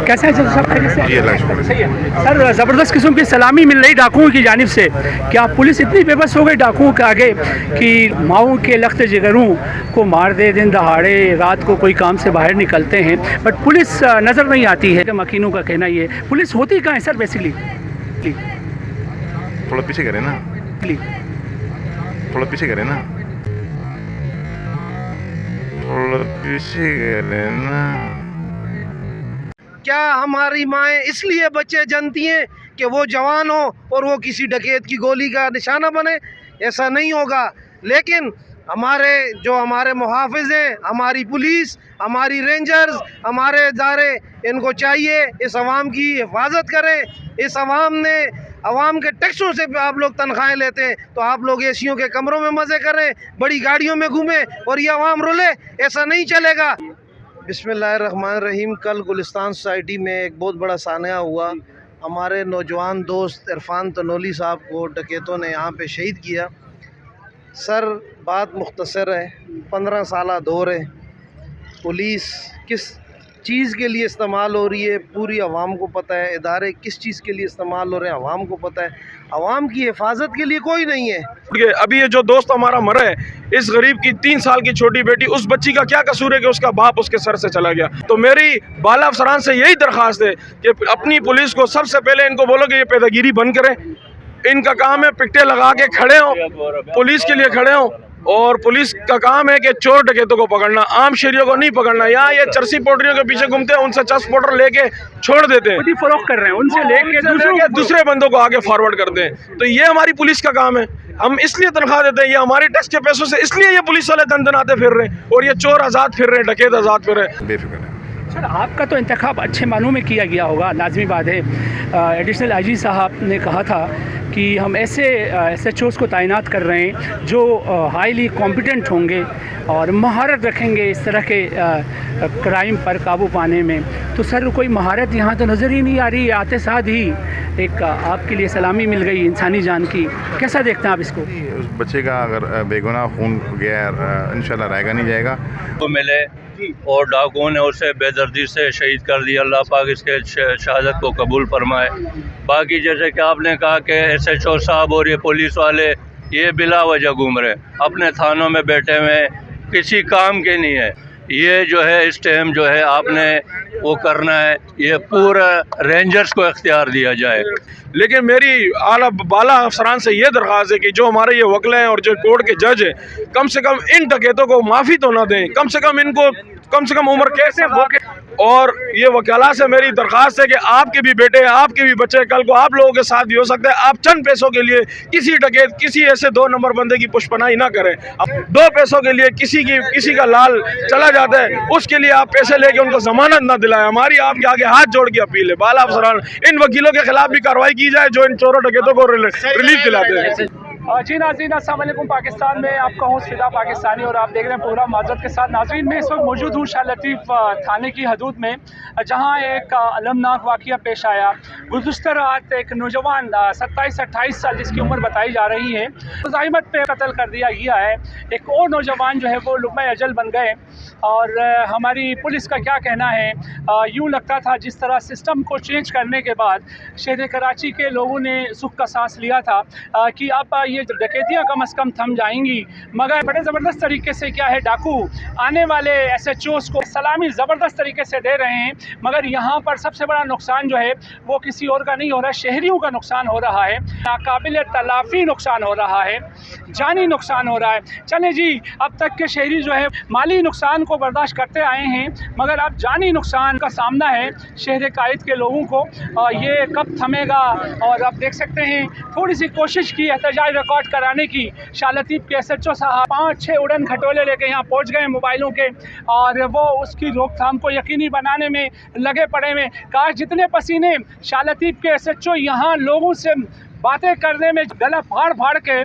कैसे हैं सब खैरियत से? जी अल्लाह का शुक्र है। सही है सर। ज़बरदस्त किस्म की सलामी मिल रही डाकुओं की जानिब से। क्या पुलिस इतनी बेबस हो गई डाकुओं के आगे कि माओ के लख्त जिगरों को मार दे, दिन दहाड़े रात को कोई काम से बाहर निकलते हैं बट पुलिस नज़र नहीं आती है? मकीनों का कहना ये पुलिस होती कहाँ है सर बेसिकली? थोड़ा पीछे करें ना, थोड़ा पीछे करें ना, थोड़ा पीछे करें ना। क्या हमारी माएँ इसलिए बच्चे जनती हैं कि वो जवान हो और वो किसी डकैत की गोली का निशाना बने? ऐसा नहीं होगा। लेकिन हमारे मुहाफ़िज़ हैं, हमारी पुलिस, हमारी रेंजर्स, हमारे इदारे, इनको चाहिए इस आवाम की हिफाजत करें। इस आवाम के टैक्सों से आप लोग तनख्वाहें लेते हैं तो आप लोग एसियों के कमरों में मज़े करें, बड़ी गाड़ियों में घूमें और ये आवाम रुले? ऐसा नहीं चलेगा। बिस्मिल्लाहिर्रहमानिर्रहीम। कल गुलिस्तान सोसाइटी में एक बहुत बड़ा सानिया हुआ। हमारे नौजवान दोस्त इरफान तनोली साहब को डकैतों ने यहाँ पे शहीद किया। सर बात मुख्तसर है, 15 साला दौर है। पुलिस किस चीज़ के लिए इस्तेमाल हो रही है पूरी आवाम को पता है, इदारे किस चीज़ के लिए इस्तेमाल हो रहे हैं आवाम को पता है। आवाम की हिफाजत के लिए कोई नहीं है। अभी ये जो दोस्त हमारा मरा है, इस गरीब की 3 साल की छोटी बेटी, उस बच्ची का क्या कसूर है कि उसका बाप उसके सर से चला गया? तो मेरी बाला अफसरान से यही दरख्वास्त है कि अपनी पुलिस को सबसे पहले इनको बोलो कि ये पैदागिरी बंद करें। इनका काम है पिकटे लगा के खड़े हों, पुलिस के लिए खड़े हों, और पुलिस का काम है कि चोर डकैतों को पकड़ना, आम शहरियों को नहीं पकड़ना। यहाँ ये चरसी पोटरियों के पीछे घूमते हैं, उनसे चर्स पोटर लेके छोड़ देते हैं, फरोख्त कर रहे हैं, उनसे लेके दूसरे बंदों को आगे फॉरवर्ड करते हैं। तो ये हमारी पुलिस का काम है। हम इसलिए तनख्वाह देते हैं, ये हमारे टैक्स के पैसों से, इसलिए ये पुलिस वाले दंदनाते फिर रहे हैं और ये चोर आज़ाद फिर रहे हैं, डकैत आज़ाद फिर रहे हैं। बेफिक्र है सर। आपका तो इंतखाब अच्छे मानों में किया गया होगा, लाजमी बात है। एडिशनल आईजी साहब ने कहा था कि हम ऐसे SHOs को तैनात कर रहे हैं जो हाईली कॉम्पिटेंट होंगे और महारत रखेंगे इस तरह के क्राइम पर काबू पाने में। तो सर कोई महारत यहाँ तो नज़र ही नहीं आ रही। आते साथ ही एक आपके लिए सलामी मिल गई इंसानी जान की। कैसा देखते हैं आप इसको? उस बच्चे का अगर बेगुनाह खून गया, इंशाल्लाह रहेगा नहीं जाएगा तो मिले और डाकुओं ने उसे बेदर्दी से शहीद कर दिया। अल्लाह पाक इसके शहादत को कबूल फरमाए। बाकी जैसे कि आपने कहा कि SHO साहब और ये पुलिस वाले ये बिला वजह घूम रहे, अपने थानों में बैठे हुए, किसी काम के नहीं है। ये जो है इस टाइम जो है आपने वो करना है, ये पूरा रेंजर्स को इख्तियार दिया जाए। लेकिन मेरी बाला अफसरान से ये दरख्वास्त है कि जो हमारे ये वकील हैं और जो कोर्ट के जज हैं, कम से कम इन डकैतों को माफ़ी तो ना दें, कम से कम इनको कम से कम उम्र कैसे वो। और ये वकाला से मेरी दरख्वास्त है कि आपके भी बेटे, आपके भी बच्चे कल को आप लोगों के साथ भी हो सकते हैं। आप चंद पैसों के लिए किसी डकैत, किसी ऐसे 2 नंबर बंदे की पुष्पनाही ना करें। अब 2 पैसों के लिए किसी का लाल चला जाता है, उसके लिए आप पैसे लेके उनको जमानत ना दिलाएं। हमारी आपके आगे हाथ जोड़ के अपील है, बाला अफसरान इन वकीलों के खिलाफ भी कार्रवाई की जाए जो इन चोरों डकैतों को रिलीफ दिलाते हैं। जी नाज़रीन, अस्सलाम वालेकुम। पाकिस्तान में आपका होस्ट फिदा पाकिस्तानी और आप देख रहे हैं प्रोग्राम माजरत के साथ। नाज़रीन, मैं इस वक्त मौजूद हूँ शाह लतीफ़ थाने की हदूद में, जहाँ एक अलमनाक वाक़या पेश आया। गुज़श्ता रात एक नौजवान 27-28 साल जिसकी उम्र बताई जा रही है, ज़ाहिमत पे कत्ल कर दिया गया है। एक और नौजवान जो है वो लुक़्मा अजल बन गए। और हमारी पुलिस का क्या कहना है, यूँ लगता था जिस तरह सिस्टम को चेंज करने के बाद शहर कराची के लोगों ने सुख का सांस लिया था कि अब ये डकैतियाँ कम से कम थम जाएंगी, मगर बड़े ज़बरदस्त तरीके से क्या है डाकू आने वाले SHOs को सलामी ज़बरदस्त तरीके से दे रहे हैं। मगर यहाँ पर सबसे बड़ा नुकसान जो है वो किसी और का नहीं हो रहा, शहरियों का नुकसान हो रहा है, नाकाबिल तलाफ़ी नुकसान हो रहा है, जानी नुकसान हो रहा है। चलें जी, अब तक के शहरी जो है माली नुकसान को बर्दाश्त करते आए हैं, मगर अब जानी नुकसान का सामना है शहर कायद के लोगों को। ये कब थमेगा? और आप देख सकते हैं थोड़ी सी कोशिश की एहतजाज रिकॉर्ड कराने की, शाह लतीफ़ के SHO साहब 5-6 उड़न खटोले लेके यहाँ पहुँच गए मोबाइलों के, और वो उसकी रोकथाम को यकीनी बनाने में लगे पड़े हैं। काश जितने पसीने शाह लतीफ़ के SHO यहाँ लोगों से बातें करने में, गला फाड़ फाड़ के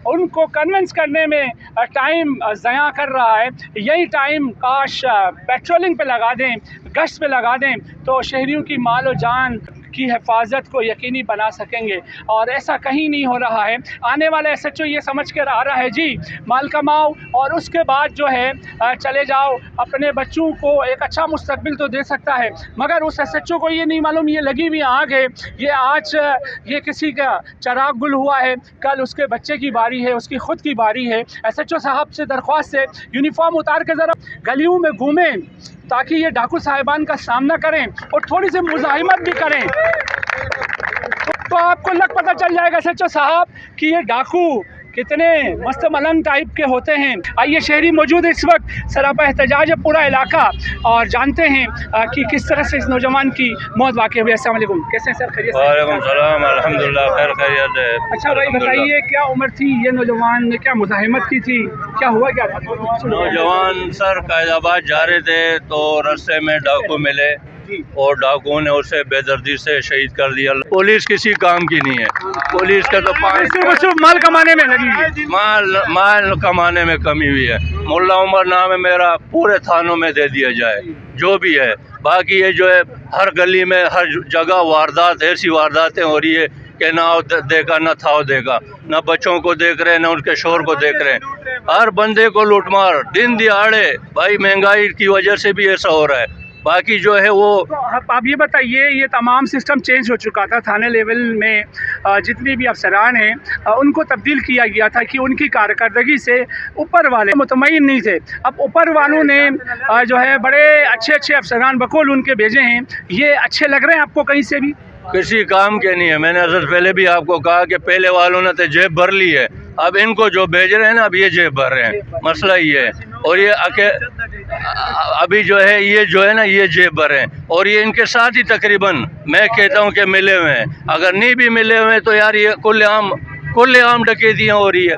उनको कन्विंस करने में टाइम ज़या कर रहा है, यही टाइम काश पेट्रोलिंग पे लगा दें, गश्त पे लगा दें, तो शहरियों की माल और जान की हिफाजत को यकीनी बना सकेंगे। और ऐसा कहीं नहीं हो रहा है। आने वाला SHO ये समझ कर आ रहा है जी माल कमाओ और उसके बाद जो है चले जाओ, अपने बच्चों को एक अच्छा मुस्तकबिल तो दे सकता है, मगर उस SHO को ये नहीं मालूम ये लगी हुई आग है, ये आज ये किसी का चराग गुल हुआ है, कल उसके बच्चे की बारी है, उसकी ख़ुद की बारी है। SHO साहब से दरख्वास्त है यूनिफॉर्म उतार के ज़रा गलियों में घूमें ताकि ये डाकू साहिबान का सामना करें और थोड़ी सी मुज़ाहिमत भी करें, तो आपको लग पता चल जाएगा SHO साहब कि ये डाकू कितने मस्त मलंग टाइप के होते हैं। आइए शहरी मौजूद है इस वक्त, सरापा एहतजाज है पूरा इलाका, और जानते हैं कि किस तरह से इस नौजवान की मौत वाक़ई हुई। अस्सलाम वालेकुम, कैसे हैं सर? खैरियत से? वालेकुम सलाम, अल्हम्दुलिल्लाह खैर खैरियत है। अच्छा भाई बताइए, क्या उम्र थी ये नौजवान ने, क्या मुज़ाहिमत की थी, क्या हुआ क्या था? नौजवान सर कायदाबाद जा रहे थे तो रास्ते में डाकू मिले और डाकुओं ने उसे बेदर्दी से शहीद कर दिया। पुलिस किसी काम की नहीं है, पुलिस का तो सिर्फ माल कमाने में लगी है। माल कमाने में कमी हुई है। मुल्ला उमर नाम है मेरा, पूरे थानों में दे दिया जाए जो भी है। बाकी ये जो है हर गली में हर जगह वारदात, ऐसी वारदातें हो रही है कि ना देखा ना था देखा, ना बच्चों को देख रहे ना उनके शोर को देख रहे। हर बंदे को लूटमार दिन दिहाड़े। भाई महंगाई की वजह से भी ऐसा हो रहा है। बाकी जो है वो तो आप ये बताइए, ये तमाम सिस्टम चेंज हो चुका था थाने लेवल में, जितने भी अफसरान हैं उनको तब्दील किया गया था कि उनकी कारकर्दगी से ऊपर वाले मुतमईन नहीं थे। अब ऊपर वालों ने जो है बड़े अच्छे अच्छे अफसरान बकौल उनके भेजे हैं, ये अच्छे लग रहे हैं आपको कहीं से भी? किसी काम के नहीं है। मैंने असल पहले भी आपको कहा कि पहले वालों ने तो जेब भर ली है, अब इनको जो भेज रहे हैं ना अब ये जेब भर रहे हैं। मसला ये है। और ये अभी जो है ये जो है ना ये जेब भर हैं और ये इनके साथ ही तकरीबन मैं कहता हूँ कि मिले हुए हैं। अगर नहीं भी मिले हुए हैं तो यार ये कुल्लेआम डकैतियाँ हो रही है,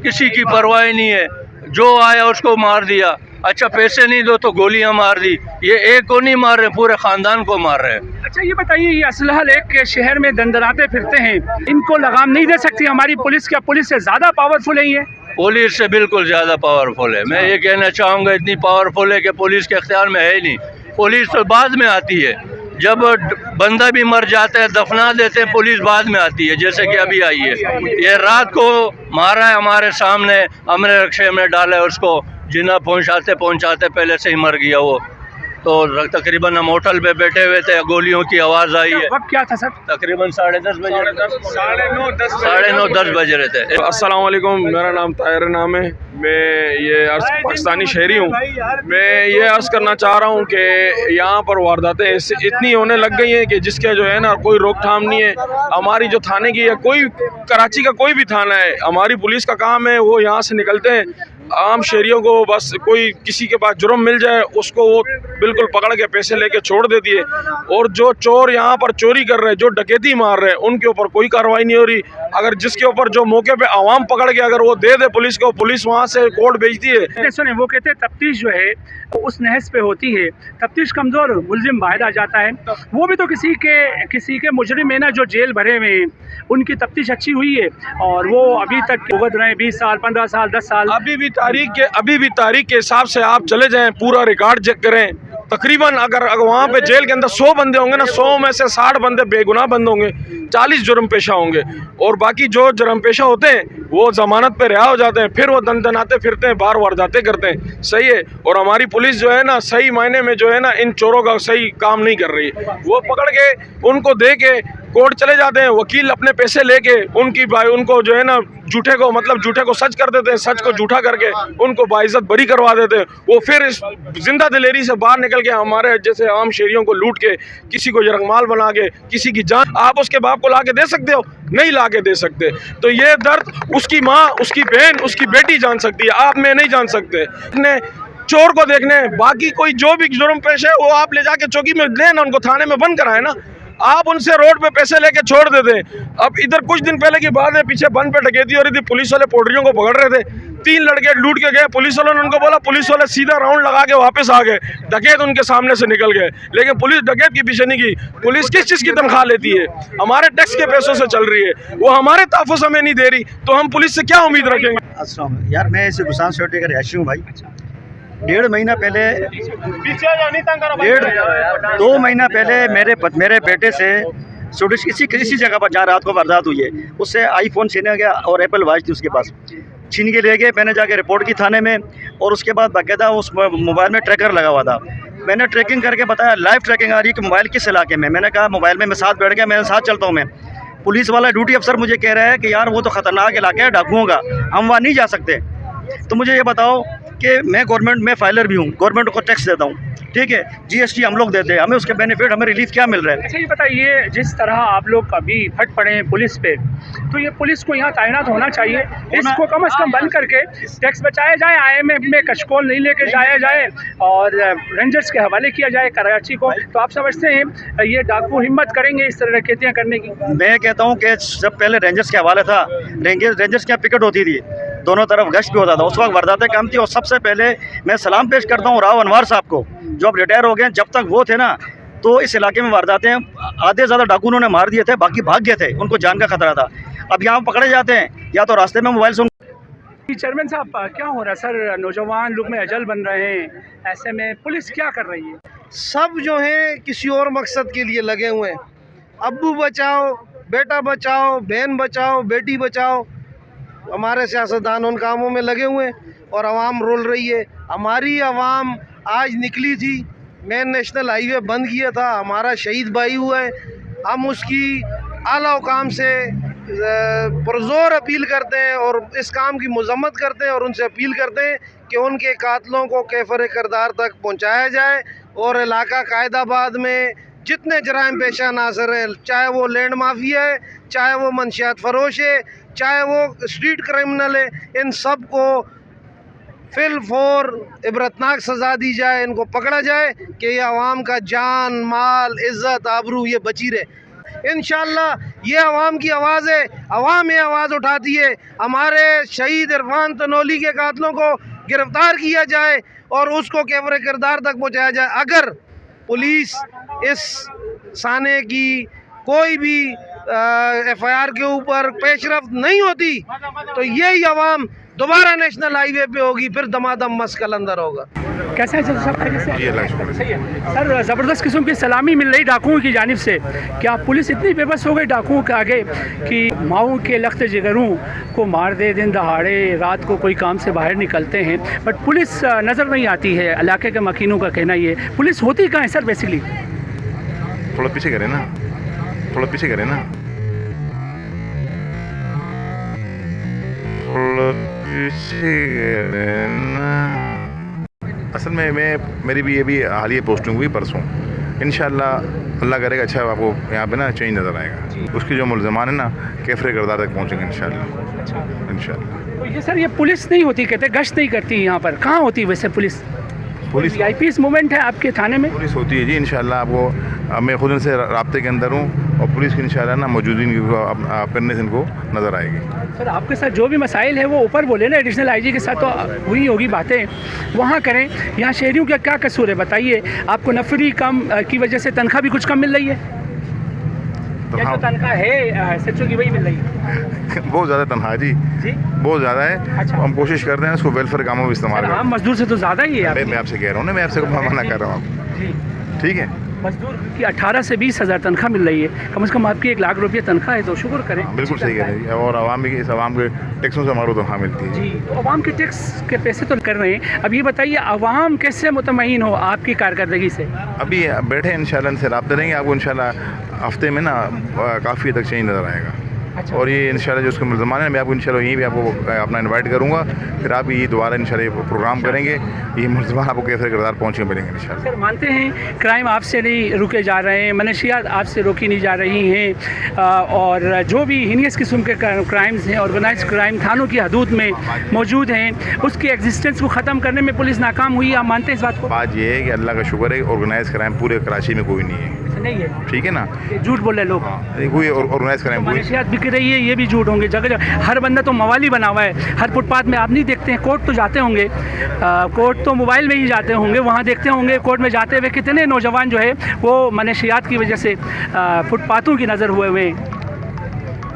किसी की परवाह नहीं है। जो आया उसको मार दिया। अच्छा पैसे नहीं दो तो गोलियां मार दी। ये एक को नहीं मार रहे, पूरे खानदान को मार रहे हैं। अच्छा ये बताइए, ये असलहा लेके शहर में दंदनाते फिरते हैं, इनको लगाम नहीं दे सकती हमारी पुलिस? क्या पुलिस से ज़्यादा पावरफुल है ये? पुलिस से बिल्कुल ज़्यादा पावरफुल है। मैं ये कहना चाहूँगा इतनी पावरफुल है कि पुलिस के अख्तियार में है ही नहीं। पुलिस तो बाद में आती है, जब बंदा भी मर जाता है दफना देते हैं, पुलिस बाद में आती है। जैसे कि अभी आई है, ये रात को मारा है हमारे सामने, हमने रक्शे में डाला है उसको, जिना पहुंचाते पहले से ही मर गया वो। तो तकरीबन हम होटल पे बैठे हुए थे, गोलियों की आवाज़ आई है। वक्त क्या था सर? तकरीबन 10:30 बजे, 9:30 बज रहे थे। अस्सलाम वालेकुम, मेरा नाम ताहिर नाम है। मैं ये पाकिस्तानी शहरी हूँ। मैं ये अर्ज़ करना चाह रहा हूँ कि यहाँ पर वारदातें इतनी होने लग गई हैं कि जिसके जो है ना कोई रोकथाम नहीं है। हमारी जो थाने की या कोई कराची का कोई भी थाना है, हमारी पुलिस का काम है वो यहाँ से निकलते हैं आम शहरियों को, बस कोई किसी के पास जुर्म मिल जाए उसको वो बिल्कुल पकड़ के पैसे लेके छोड़ देती है। और जो चोर यहाँ पर चोरी कर रहे हैं, जो डकैती मार रहे हैं, उनके ऊपर कोई कार्रवाई नहीं हो रही। अगर जिसके ऊपर जो मौके पे आवाम पकड़ के अगर वो दे दे पुलिस को, पुलिस वहाँ से कोर्ट भेजती है। सुने वो कहते हैं तफ्तीश जो है उस नहज पे होती है, तफ्तीश कमज़ोर मुलजिम बाहर आ जाता है। वो भी तो किसी के मुजरिम है ना जो जेल भरे हुए हैं, उनकी तफ्तीश अच्छी हुई है और वो अभी तक भुगत रहे हैं 20 साल 15 साल 10 साल। अभी भी तारीख के हिसाब से आप चले जाएं, पूरा रिकॉर्ड चेक करें, तकरीबन अगर वहाँ पे जेल के अंदर 100 बंदे होंगे ना, 100 में से 60 बंदे बेगुनाह बंद होंगे, 40 जुर्म पेशा होंगे और बाकी जो जुर्म पेशा होते हैं वो जमानत पे रिहा हो जाते हैं। फिर वो दंदनाते फिरते हैं, बार वारदातें करते हैं। सही है। और हमारी पुलिस जो है ना सही मायने में जो है ना इन चोरों का सही काम नहीं कर रही। वो पकड़ के उनको दे के कोर्ट चले जाते हैं, वकील अपने पैसे लेके उनको जो है ना झूठे को सच कर देते हैं, सच को झूठा करके उनको बाइज्जत बरी करवा देते हैं। वो फिर जिंदा दिलेरी से बाहर निकल के हमारे जैसे आम शहरियों को लूट के, किसी को यरगमाल बना के, किसी की जान आप उसके बाप को ला के दे सकते हो? नहीं ला के दे सकते। तो ये दर्द उसकी माँ, उसकी बहन, उसकी बेटी जान सकती है, आप मैं नहीं जान सकते। अपने चोर को देखने, बाकी कोई जो भी जुर्म पेश है वो आप ले जाके चौकी में लेना, उनको थाने में बंद कराए ना। आप उनसे रोड पे पैसे लेके छोड़ देते। अब इधर कुछ दिन पहले की बात है, पीछे बंद पे डकैती हो रही थी, पुलिस वाले पोल्ट्रियों को पकड़ रहे थे, 3 लड़के लूट के गए। पुलिस वालों ने उनको बोला, पुलिस वाले सीधा राउंड लगा के वापस आ गए, डकैत उनके सामने से निकल गए। लेकिन पुलिस डकैत के पीछे नहीं गई। पुलिस किस चीज़ की तनख्वाह लेती है? हमारे टैक्स के पैसों से चल रही है, वो हमारे तहफ़्फ़ुज़ हमें नहीं दे रही, तो हम पुलिस से क्या उम्मीद रखेंगे? यार मैं इसे गुसान सोटे का रहायशी हूँ भाई। 1.5 महीना पहले 2 महीना पहले मेरे बेटे से स्टूडेंट किसी जगह पर जहाँ रात को वारदात हुई है, उससे आईफोन छीना गया और एप्पल वॉच थी उसके पास, छीन के ले गए। मैंने जाके रिपोर्ट की थाने में, और उसके बाद बाकायदा उस मोबाइल में ट्रैकर लगा हुआ था। मैंने ट्रैकिंग करके बताया, लाइव ट्रैकिंग आ रही है कि मोबाइल किस इलाके में। मैंने कहा मोबाइल में मैं साथ बैठ गया, मैं साथ चलता हूँ। मैं पुलिस वाला ड्यूटी अफसर मुझे कह रहा है कि यार वो तो ख़तरनाक इलाका है डाकुओं का, हम वहाँ नहीं जा सकते। तो मुझे ये बताओ कि मैं गवर्नमेंट में फाइलर भी हूँ, गवर्नमेंट को टैक्स देता हूँ, ठीक है, जीएसटी हम लोग देते हैं, हमें उसके बेनिफिट, हमें रिलीफ क्या मिल रहा है? अच्छा ये बताइए, जिस तरह आप लोग अभी फट पड़े हैं पुलिस पे, तो ये पुलिस को यहाँ तैनात होना चाहिए, इसको कम से कम बंद करके टैक्स बचाया जाए, IMF में कशकोल नहीं लेके जाया जाए और रेंजर्स के हवाले किया जाए कराची को। तो आप समझते हैं ये डाकू हिम्मत करेंगे इस तरह डकैतियाँ करने की? मैं कहता हूँ कि जब पहले रेंजर्स के हवाले था, रेंजर्स की पिकट होती थी, दोनों तरफ गश्त भी होता था, उस वक्त वारदातें कम थी। और सबसे पहले मैं सलाम पेश करता हूँ राव अनवार साहब को, जो अब रिटायर हो गए। जब तक वो थे ना, तो इस इलाके में वारदातें आधे ज़्यादा डाकू उन्होंने मार दिए थे, बाकी भाग गए थे, उनको जान का खतरा था। अब यहाँ पकड़े जाते हैं या तो रास्ते में मोबाइल सुन। चेयरमैन साहब क्या हो रहा है सर, नौजवान लोग में अजल बन रहे हैं, ऐसे में पुलिस क्या कर रही है? सब जो हैं किसी और मकसद के लिए लगे हुए हैं। अब्बू बचाओ, बेटा बचाओ, बहन बचाओ, बेटी बचाओ, हमारे सियासतदान उन कामों में लगे हुए हैं और आवाम रोल रही है। हमारी आवाम आज निकली थी, मेन नेशनल हाईवे बंद किया था, हमारा शहीद भाई हुआ है। हम उसकी आला हुकाम से पुरजोर अपील करते हैं और इस काम की मजम्मत करते हैं और उनसे अपील करते हैं कि उनके कातलों को कैफर किरदार तक पहुँचाया जाए और इलाका कायदाबाद में जितने जराइम पेशा नाज़र हैं, चाहे वो लैंड माफिया है, चाहे वो मंशियात फरोश है, चाहे वो स्ट्रीट क्रिमिनल है, इन सब को फिल फोर इबरतनाक सज़ा दी जाए, इनको पकड़ा जाए कि ये आवाम का जान माल इज़्ज़त आबरू ये बची रहे। इंशाअल्लाह ये आवाम की आवाज़ है, आवाम ये आवाज़ उठाती है। हमारे शहीद इरफान तनोली के कातलों को गिरफ़्तार किया जाए और उसको कैफर किरदार तक पहुँचाया जाए। अगर पुलिस इस साने की कोई भी FIR के ऊपर पेशरफ्त नहीं होती तो यही आवाम दोबारा नेशनल हाईवे पे होगी, फिर दमादम मस कलंदर होगा। कैसा है साहब? जी अल्लाह का शुक्र। सही है सर, ज़बरदस्त किस्म की सलामी मिल रही डाकुओं की जानिब से। क्या पुलिस इतनी बेबस हो गई डाकुओं के आगे कि माओ के लख्त जिगरों को मार दे, दिन दहाड़े रात को कोई काम से बाहर निकलते हैं, बट पुलिस नज़र नहीं आती है? इलाके के मकीनों का कहना ये, पुलिस होती कहाँ है सर बेसिकली? थोड़ा पीछे करें ना, थोड़ा पीछे करें ना, थोड़ा पीछे करें ना। असल में मेरी भी ये भी हालिया पोस्टिंग हुई परसों। इंशाल्लाह अल्लाह करेगा अच्छा आपको यहाँ पे ना चेंज नज़र आएगा। उसकी जो मुलज़मान है ना कैफरे किरदार तक पहुँचेंगे इंशाल्लाह। इंशाल्लाह। तो ये सर ये पुलिस नहीं होती, कहते गश्त नहीं करती यहाँ पर, कहाँ होती वैसे पुलिस? पुलिस VIP मूवमेंट है आपके थाने में? पुलिस होती है जी इंशाल्लाह। आपको मैं खुद इनसे राब्ते के अंदर हूँ और पुलिस की इंशाल्लाह ना मौजूदगी करने से इनको नज़र आएगी। सर आपके साथ जो भी मसाइल है वो ऊपर बोले ना, एडिशनल IG के साथ तो हुई होगी बातें, वहाँ करें। यहाँ शहरियों का क्या कसूर है बताइए? आपको नफरी कम की वजह से तनख्वाह भी कुछ कम मिल रही है? या जो तनख्वाह है SHO की वही मिल रही है? बहुत ज़्यादा तनख्वाह जी, बहुत ज़्यादा है। अच्छा। हम कोशिश करते हैं उसको वेलफेयर कामों में इस्तेमाल करें। आम मजदूर से तो ज़्यादा ही है। मैं आपसे कह रहा हूँ ना, मैं आपसे मना कर रहा हूँ, ठीक है? मजदूर की 18 से 20 हज़ार तनख्वाह मिल रही है, कम से कम आपकी 1 लाख रुपये तनख्वाह है, तो शुक्र करें। बिल्कुल सही कह रहे हैं। और आवाम इस आवाम के टैक्सों से हमारे तनख्वाह मिलती है जी, तो आवाम के टैक्स के पैसे तो कर रहे हैं। अब ये बताइए आवाम कैसे मुतमईन हो आपकी कारकर्दगी से? अभी बैठे इंशाल्लाह इनसे राब्ते रहेंगे, आपको इंशाल्लाह हफ्ते में ना काफ़ी तक चेंज नज़र आएगा। अच्छा। और ये इंशाल्लाह जो उसके मुलज़मान है, मैं आपको इंशाल्लाह यहीं भी आपको अपना इनवाइट करूँगा, फिर आप ये दोबारा इंशाल्लाह प्रोग्राम करेंगे, ये मुलज़मान आपको कैफर किरदार पहुँचे मिलेंगे इंशाल्लाह। सर मानते हैं क्राइम आपसे नहीं रुके जा रहे हैं, मनशियात आपसे रोकी नहीं जा रही हैं, और जो भी हीनियस किस्म के क्राइम्स हैं, ऑर्गेनाइज्ड क्राइम थानों की हदूद में मौजूद हैं, उसके एग्जिस्टेंस को ख़त्म करने में पुलिस नाकाम हुई। आप मानते हैं इस बात को? बात ये है कि अल्लाह का शुक्र है, ऑर्गेनाइज क्राइम पूरे कराची में कोई नहीं है, नहीं है, ठीक है ना? झूठ बोल रहे लोग। कोई ऑर्गेनाइज क्राइम कोई मनशियात बिक रही है, ये भी झूठ होंगे। जगह जगह हर बंदा तो मवाली बना हुआ है, हर फुटपाथ में आप नहीं देखते हैं। कोर्ट तो जाते होंगे, कोर्ट तो मोबाइल में ही जाते होंगे, वहाँ देखते होंगे कोर्ट में जाते हुए कितने नौजवान जो है वो मनशियात की वजह से फुटपाथों की नज़र हुए हुए हैं।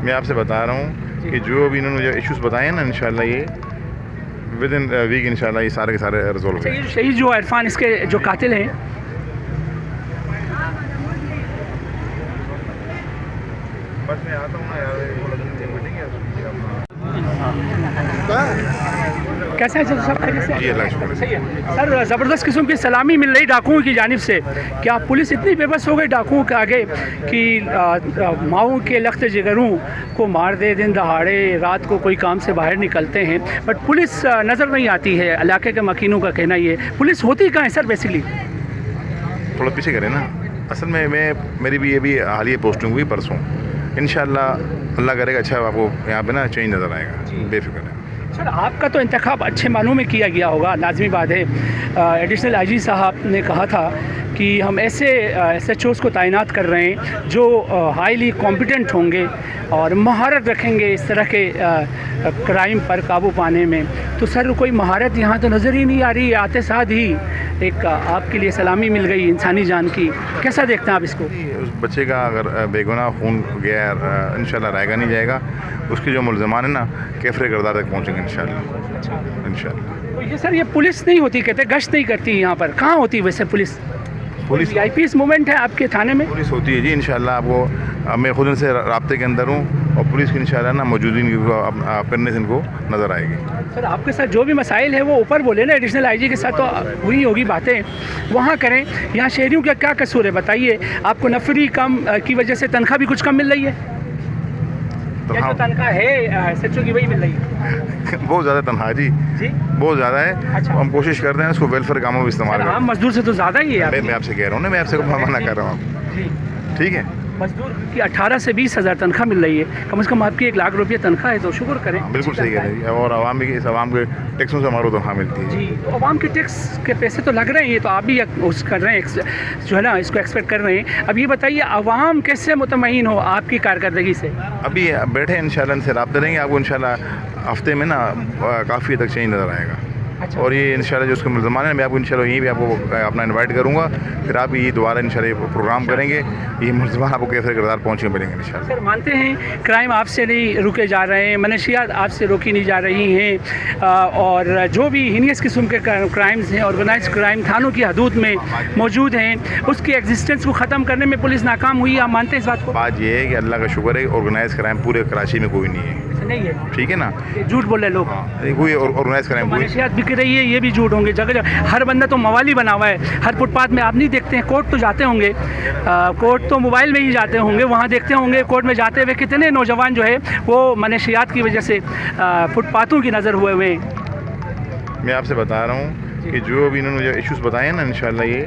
मैं आपसे बता रहा हूँ कि जो भी इन्होंने जो इश्यूज़ बताए हैं ना, इंशाल्लाह ये विद इन वीक इंशाल्लाह ये सारे के सारे रिजॉल्व हो जाएंगे। शहीद जो इरफान इसके जो कातिल हैं, बस मैं आता हूँ ना यार, मीटिंग है। कैसे हैं सर, सब खैरियत से? जी, अल्लाह का शुक्र है। सही है सर। ज़बरदस्त किस्म की सलामी मिल रही डाकुओं की जानिब से। क्या पुलिस इतनी बेबस हो गई डाकुओं के आगे कि माओ के लख्त जिगरों को मार दे, दिन दहाड़े रात को कोई काम से बाहर निकलते हैं, बट पुलिस नज़र नहीं आती है। इलाके के मकीनों का कहना ये पुलिस होती कहाँ है सर बेसिकली? थोड़ा पीछे करें ना। असल में मेरी भी ये भी हालिया पोस्टिंग हुई परसों। इंशाल्लाह अल्लाह करेगा अच्छा आपको यहाँ पे ना चेंज नज़र आएगा, बेफिक्र है। सर आपका तो इंतखाब अच्छे मानों में किया गया होगा, लाजमी बात है। एडिशनल आईजी साहब ने कहा था कि हम ऐसे SHOs को तैनात कर रहे हैं जो हाईली कॉम्पिटेंट होंगे और महारत रखेंगे इस तरह के क्राइम पर काबू पाने में। तो सर कोई महारत यहाँ तो नज़र ही नहीं आ रही। आते साथ ही एक आपके लिए सलामी मिल गई इंसानी जान की। कैसा देखते हैं आप इसको? उस बच्चे का अगर बेगुनाह खून गया इंशाल्लाह रहेगा नहीं जाएगा। उसके जो मुलजमान है ना कैफरे किरदार तक पहुँचेंगे इंशाल्लाह। तो ये सर ये पुलिस नहीं होती, कहते गश्त नहीं करती यहाँ पर, कहाँ होती वैसे पुलिस? पुलिस VIP मूवमेंट है आपके थाने में? पुलिस होती है जी इंशाल्लाह। आपको मैं खुद इनसे राब्ते के अंदर हूँ और पुलिस की इंशाल्लाह ना मौजूदगी करने से इनको नज़र आएगी। सर आपके साथ जो भी मसाइल है वो ऊपर बोले ना, एडिशनल आईजी के साथ तो हुई होगी बातें, वहाँ करें। यहाँ शहरियों का क्या कसूर है बताइए? आपको नफरी कम की वजह से तनख्वाह भी कुछ कम मिल रही है? या जो तनख्वाह है SHO की वही मिल रही है? बहुत ज़्यादा तनख्वाह जी बहुत ज़्यादा है। अच्छा। हम कोशिश करते हैं उसको वेलफेयर कामों में इस्तेमाल करें। आम मजदूर से तो ज़्यादा ही है। मैं आपसे कह रहा हूँ ना, मैं आपसे मना कर रहा हूँ। ठीक है, मजदूर की 18 से 20 हज़ार तनख्वाह मिल रही है, कम से कम आपकी 1 लाख रुपये तनख्वाह है तो शुक्र करें। बिल्कुल सही कह रहे हैं। और आवाम भी इस आवाम के टैक्सों से हमारे तनख्वाह मिलती है जी। तो आवाम के टैक्स के पैसे तो लग रहे हैं, तो आप भी उस कर रहे हैं जो है ना, इसको एक्सपेक्ट कर रहे हैं। अब ये बताइए आवाम कैसे मुतमईन हो आपकी कारकर्दगी से? अभी बैठे इंशाल्लाह इनसे राब्ते रहेंगे। आपको इंशाल्लाह हफ्ते में ना काफ़ी तक चेंज नज़र आएगा। अच्छा। और ये इंशाल्लाह जो उसके मुलजमान है मैं आपको इंशाल्लाह यहीं भी आपको अपना इनवाइट करूँगा। फिर आप ये दोबारा इंशाल्लाह प्रोग्राम करेंगे। ये मुलजमान आपको कैसे किरदार पहुँचे मिलेंगे इंशाल्लाह। सर मानते हैं क्राइम आपसे नहीं रुके जा रहे हैं, मनशियात आपसे रोकी नहीं जा रही हैं, और जो भी हीनियस किस्म के क्राइम्स हैं, ऑर्गेनाइज क्राइम थानों की हदूद में मौजूद हैं, उसकी एग्जिस्टेंस को ख़त्म करने में पुलिस नाकाम हुई। आप मानते हैं इस बात को? बात ये है कि अल्लाह का शुक्र है ऑर्गेनाइज क्राइम पूरे कराची में कोई नहीं है। नहीं है, ठीक है ना, झूठ बोल रहे लोग। कोई ऑर्गेनाइज क्राइम कोई मनशियात बिक रही है ये भी झूठ होंगे। जगह जगह हर बंदा तो मवाली बना हुआ है, हर फुटपाथ में आप नहीं देखते हैं। कोर्ट तो जाते होंगे, कोर्ट तो मोबाइल में ही जाते होंगे, वहाँ देखते होंगे कोर्ट में जाते हुए कितने नौजवान जो है वो मनशियात की वजह से फुटपाथों की नज़र हुए हुए हैं। मैं आपसे बता रहा हूँ कि जो भी इन्होंने जो इश्यूज़ बताए हैं ना इंशाल्लाह ये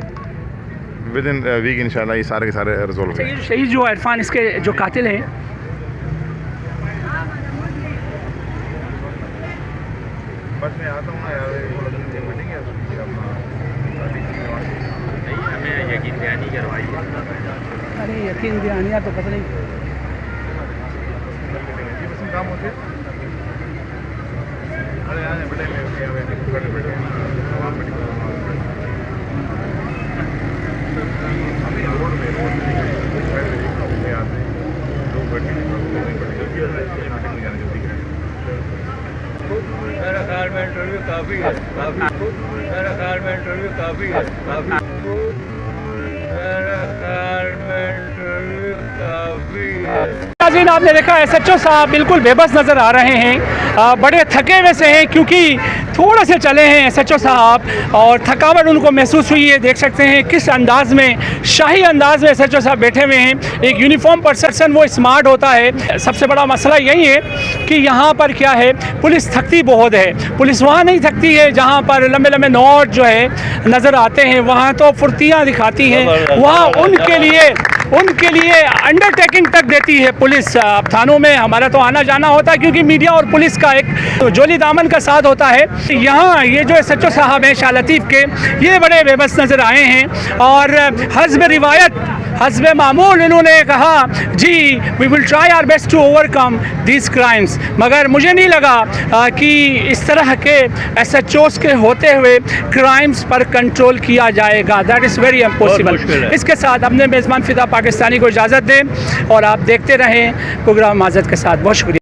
विद इन वीक इंशाल्लाह ये सारे के सारे रिजॉल्व हो जाएंगे। शहीद जो इरफान इसके जो कातिल हैं, बस मैं आता हूँ ना यार, मीटिंग है। हमें यकीन दहानी करवाई है। अरे यकीन दहानिया तो पता नहीं काम होते अरे बेटे मेरा ख्याल में इंटरव्यू काफ़ी है, मेरा ख्याल में इंटरव्यू काफ़ी है, मेरा ख्याल में इंटरव्यू काफ़ी है। नाज़रीन आपने देखा SHO साहब बिल्कुल बेबस नज़र आ रहे हैं, बड़े थके हुए से हैं क्योंकि थोड़ा से चले हैं SHO साहब और थकावट उनको महसूस हुई है। देख सकते हैं किस अंदाज में, शाही अंदाज में SHO साहब बैठे हुए हैं। एक यूनिफॉर्म पर्सन वो स्मार्ट होता है। सबसे बड़ा मसला यही है कि यहाँ पर क्या है, पुलिस थकती बहुत है। पुलिस वहाँ नहीं थकती है जहाँ पर लंबे लंबे नोट जो है नज़र आते हैं, वहाँ तो फुर्तियाँ दिखाती हैं। वहाँ उनके लिए अंडरटेकिंग तक देती है पुलिस। थानों में हमारा तो आना जाना होता है क्योंकि मीडिया और पुलिस का एक जोली दामन का साथ होता है। यहाँ ये जो SHO साहब हैं शाह लतीफ़ के, ये बड़े बेबस नज़र आए हैं और हस्ब रिवायत हस्ब मामूल इन्होंने कहा जी we will try our best to overcome this crimes. मगर मुझे नहीं लगा कि इस तरह के SHOs के होते हुए क्राइम्स पर कंट्रोल किया जाएगा। That is very impossible. इसके साथ अपने मेज़बान फ़िदा पाकिस्तानी को इजाज़त दें और आप देखते रहें प्रोग्राम माज़रत के साथ। बहुत शुक्रिया।